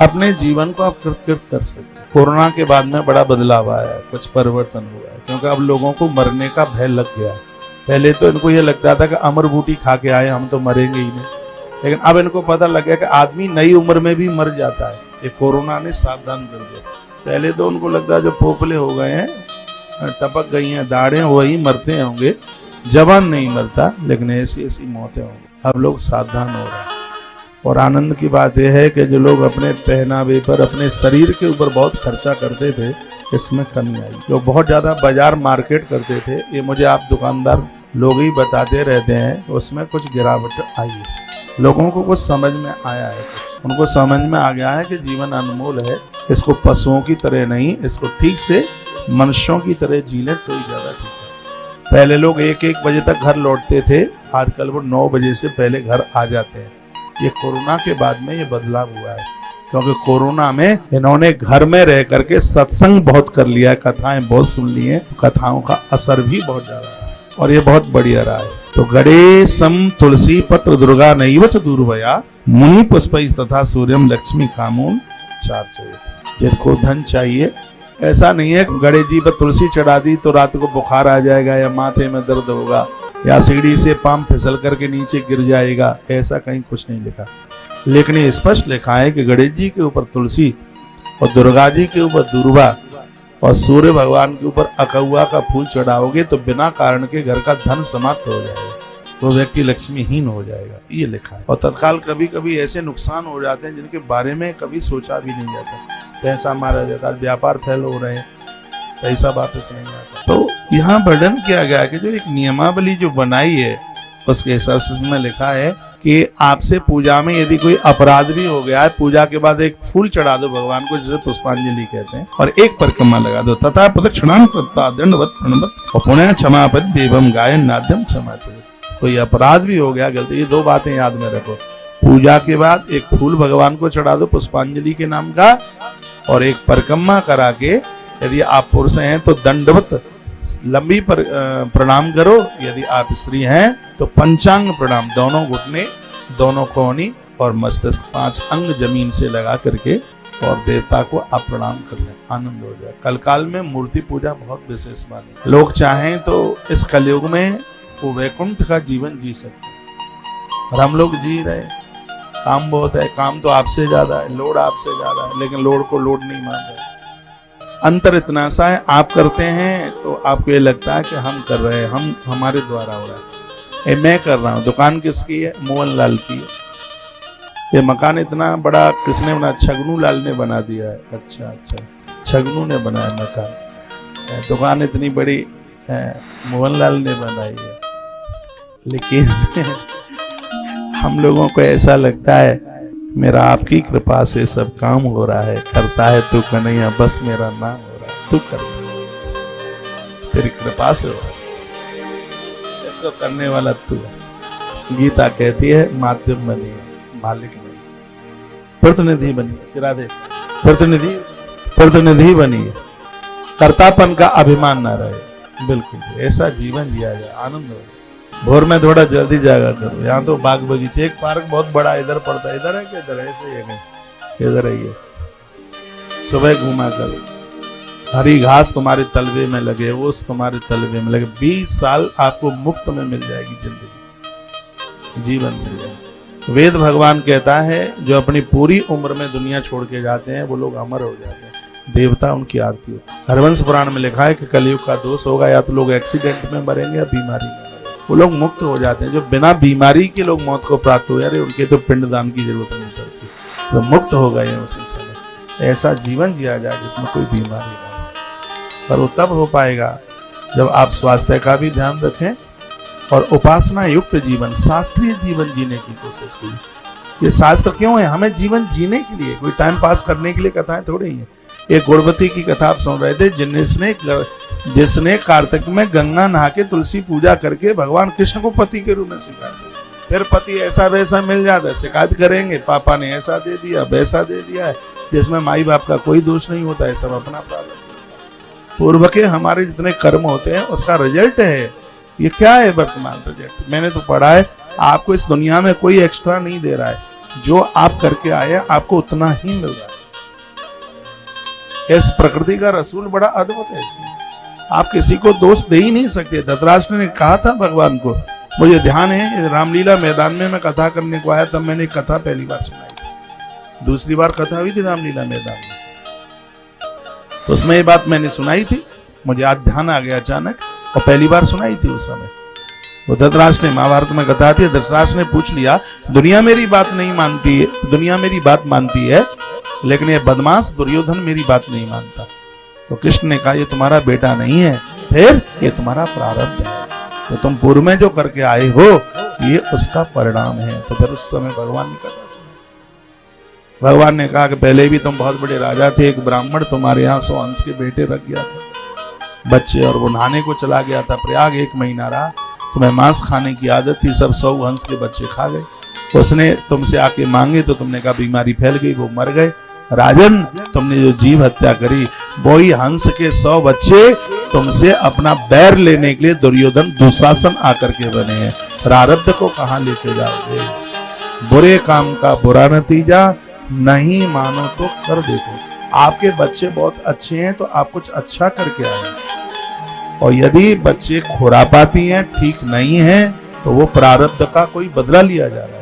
अपने जीवन को आप कृतकृत कर सकते हैं। कोरोना के बाद में बड़ा बदलाव आया है, कुछ परिवर्तन हुआ है, क्योंकि अब लोगों को मरने का भय लग गया है। पहले तो इनको ये लगता था कि अमर बूटी खा के आए, हम तो मरेंगे ही नहीं, लेकिन अब इनको पता लग गया कि आदमी नई उम्र में भी मर जाता है। ये कोरोना ने सावधान कर दिया। पहले तो उनको लगता है जो पोपले हो गए हैं, टपक गई हैं दाढ़ें, वही मरते होंगे, जवान नहीं मरता, लेकिन ऐसी ऐसी मौतें होंगी। अब लोग सावधान हो रहे हैं। और आनंद की बात यह है कि जो लोग अपने पहनावे पर, अपने शरीर के ऊपर बहुत खर्चा करते थे, इसमें कमी आई। जो बहुत ज्यादा बाजार मार्केट करते थे, ये मुझे आप दुकानदार लोग ही बताते रहते हैं, उसमें कुछ गिरावट आई है। लोगों को कुछ समझ में आया है, उनको समझ में आ गया है कि जीवन अनमोल है, इसको पशुओं की तरह नहीं, इसको ठीक से मनुष्यों की तरह जी ले तो ही ज्यादा ठीक है। पहले लोग 1-1 बजे तक घर लौटते थे, आजकल वो 9 बजे से पहले घर आ जाते हैं। ये कोरोना के बाद में ये बदलाव हुआ है, क्योंकि कोरोना में इन्होंने घर में रह करके सत्संग बहुत कर लिया है, कथाएं बहुत सुन ली हैं, कथाओं का असर भी बहुत ज्यादा रहा है और ये बहुत बढ़िया रहा है। तो गणेशम तुलसी पत्र दुर्गा नैवच दूरवया मुनि पुष्प तथा सूर्यम लक्ष्मी कामून चार्चयेत्। जिनको धन चाहिए, ऐसा नहीं है गणेश जी पर तुलसी चढ़ा दी तो रात को बुखार आ जाएगा या माथे में दर्द होगा या सीढ़ी से पांव फिसल करके नीचे गिर जाएगा, ऐसा कहीं कुछ नहीं लिखा। लेकिन ये स्पष्ट लिखा है कि गणेश जी के ऊपर तुलसी और दुर्गा जी के ऊपर दूर्वा और सूर्य भगवान के ऊपर अकहुआ का फूल चढ़ाओगे तो बिना कारण के घर का धन समाप्त हो जाएगा, वो व्यक्ति लक्ष्मीहीन हो जाएगा, ये लिखा है। और तत्काल कभी कभी ऐसे नुकसान हो जाते हैं जिनके बारे में कभी सोचा भी नहीं जाता। पैसा मारा जाता है, व्यापार फेल हो रहे हैं, पैसा वापस नहीं आता। तो यहाँ वर्णन किया गया कि जो एक नियमावली जो बनाई है, उसके हिसाब में लिखा है कि आपसे पूजा में यदि कोई अपराध भी हो गया है, पूजा के बाद एक फूल चढ़ा दो भगवान को, जिसे पुष्पांजलि कहते हैं, और एक परिक्रमा लगा दो, तथा प्रदक्षिणां कृत्वा दंडवत् प्रणवत् और पुनः क्षमापद देवम गायन नाद्यम क्षमाचरेत्। कोई अपराध भी हो गया गलती, ये 2 बातें याद में रखो। पूजा के बाद एक फूल भगवान को चढ़ा दो पुष्पांजलि के नाम का, और एक परिक्रमा करा के यदि आप पुरुष हैं तो दंडवत लंबी प्रणाम करो, यदि आप स्त्री हैं तो पंचांग प्रणाम, दोनों घुटने, दोनों कोहनी और मस्तक 5 अंग जमीन से लगा करके और देवता को आप प्रणाम कर लें, आनंद हो जाए। कल काल में मूर्ति पूजा बहुत विशेष मानी। लोग चाहें तो इस कलयुग में वो वैकुंठ का जीवन जी सकते हैं, और हम लोग जी रहे। काम बहुत है, काम तो आपसे ज्यादा है, लोड आपसे ज्यादा है, लेकिन लोड को लोड नहीं मान रहे। अंतर इतना सा है, आप करते हैं तो आपको ये लगता है कि हम कर रहे हैं, हम हमारे द्वारा हो रहा है। मैं कर रहा हूँ। दुकान किसकी है? मोहन लाल की है। ये मकान इतना बड़ा किसने बना? छगनू लाल ने बना दिया है। अच्छा, छगनू ने बनाया मकान। दुकान इतनी बड़ी मोहन लाल ने बनाई है। लेकिन हम लोगों को ऐसा लगता है मेरा आपकी कृपा से सब काम हो रहा है, करता है तू कन्हैया, बस मेरा नाम हो रहा है, तू कर, तेरी कृपा से हो रहा है, इसको करने वाला तू है। गीता कहती है माध्यम बनिए, मालिक नहीं, प्रतिनिधि बनिए। सिराधे प्रतिनिधि बनिए, कर्तापन का अभिमान ना रहे। बिल्कुल ऐसा जीवन जिया जाए, आनंद हो। भोर में थोड़ा जल्दी जागा करो। यहाँ तो बाग बगीचे, एक पार्क बहुत बड़ा इधर पड़ता है, इधर है कि इधर है? ऐसे ही है, इधर है ये। सुबह घूमा करो, हरी घास तुम्हारे तलवे में लगे, ओस तुम्हारे तलवे में लगे। 20 साल आपको मुफ्त में मिल जाएगी जिंदगी, जीवन मिल जाएगा। वेद भगवान कहता है जो अपनी पूरी उम्र में दुनिया छोड़ के जाते हैं वो लोग अमर हो जाते हैं, देवता उनकी आरती होती है। हरवंश पुराण में लिखा है कि कलयुग का दोष होगा, या तो लोग एक्सीडेंट में मरेंगे या बीमारी में, वो लोग मुक्त हो जाते हैं। जो बिना बीमारी के लोग मौत को प्राप्त हो जाते हैं, उनके तो पिंडदान की जरूरत नहीं पड़ती, तो मुक्त हो गए उसी समय। ऐसा जीवन जिया जाए जिसमें कोई बीमारी ना हो। पर वो तब हो पाएगा जब आप स्वास्थ्य का भी ध्यान रखें और उपासना युक्त जीवन, शास्त्रीय जीवन जीने की कोशिश करें। ये शास्त्र क्यों है? हमें जीवन जीने के लिए, कोई टाइम पास करने के लिए कथाएं थोड़ी ही है। एक गुणवती की कथा आप सुन रहे थे, जिसने कार्तिक में गंगा नहा के तुलसी पूजा करके भगवान कृष्ण को पति के रूप में स्वीकार किया। फिर पति ऐसा वैसा मिल जाता है, शिकायत करेंगे, पापा ने ऐसा दे दिया, वैसा दे दिया है, जिसमें माई बाप का कोई दोष नहीं होता है, सब अपना प्रारब्ध। पूर्व के हमारे जितने कर्म होते हैं उसका रिजल्ट है ये। क्या है वर्तमान रिजल्ट? मैंने तो पढ़ा है, आपको इस दुनिया में कोई एक्स्ट्रा नहीं दे रहा है, जो आप करके आए आपको उतना ही मिल रहा है। इस प्रकृति का रसूल बड़ा अद्भुत है इसमें, आप किसी को दोष दे ही नहीं सकते। धृतराष्ट्र ने कहा था भगवान को, मुझे ध्यान है रामलीला मैदान में मैं कथा करने को आया, तब मैंने कथा पहली बार सुनाई थी, दूसरी बार कथा हुई थी रामलीला मैदान में, तो उसमें ये बात मैंने सुनाई थी, मुझे आज ध्यान आ गया अचानक, और पहली बार सुनाई थी उस समय। वो धृतराष्ट्र ने महाभारत में कथा थी, धृतराष्ट्र ने पूछ लिया, दुनिया मेरी बात नहीं मानती है, दुनिया मेरी बात मानती है, लेकिन ये बदमाश दुर्योधन मेरी बात नहीं मानता। तो कृष्ण ने कहा, ये तुम्हारा बेटा नहीं है, फिर ये तुम्हारा प्रारब्ध है, तो तुम पूर्व में जो करके आए हो ये उसका परिणाम है। तो फिर उस समय भगवान ने कहा, भगवान ने कहा कि पहले भी तुम बहुत बड़े राजा थे, एक ब्राह्मण तुम्हारे यहाँ 100 हंस के बेटे रख गया था बच्चे, और वो नहाने को चला गया था प्रयाग, 1 महीना रहा, तुम्हें मांस खाने की आदत थी, सब 100 हंस के बच्चे खा गए, उसने तुमसे आके मांगे तो तुमने कहा बीमारी फैल गई, वो मर गए। राजन, तुमने जो जीव हत्या करी, वही हंस के 100 बच्चे तुमसे अपना बैर लेने के लिए दुर्योधन दुशासन आकर के बने हैं। प्रारब्ध को कहां लेके जाओगे? बुरे काम का बुरा नतीजा, नहीं मानो तो कर देखो। आपके बच्चे बहुत अच्छे हैं तो आप कुछ अच्छा करके आए, और यदि बच्चे खुरापाती हैं, ठीक नहीं है, तो वो प्रारब्ध का कोई बदला लिया जा रहा है।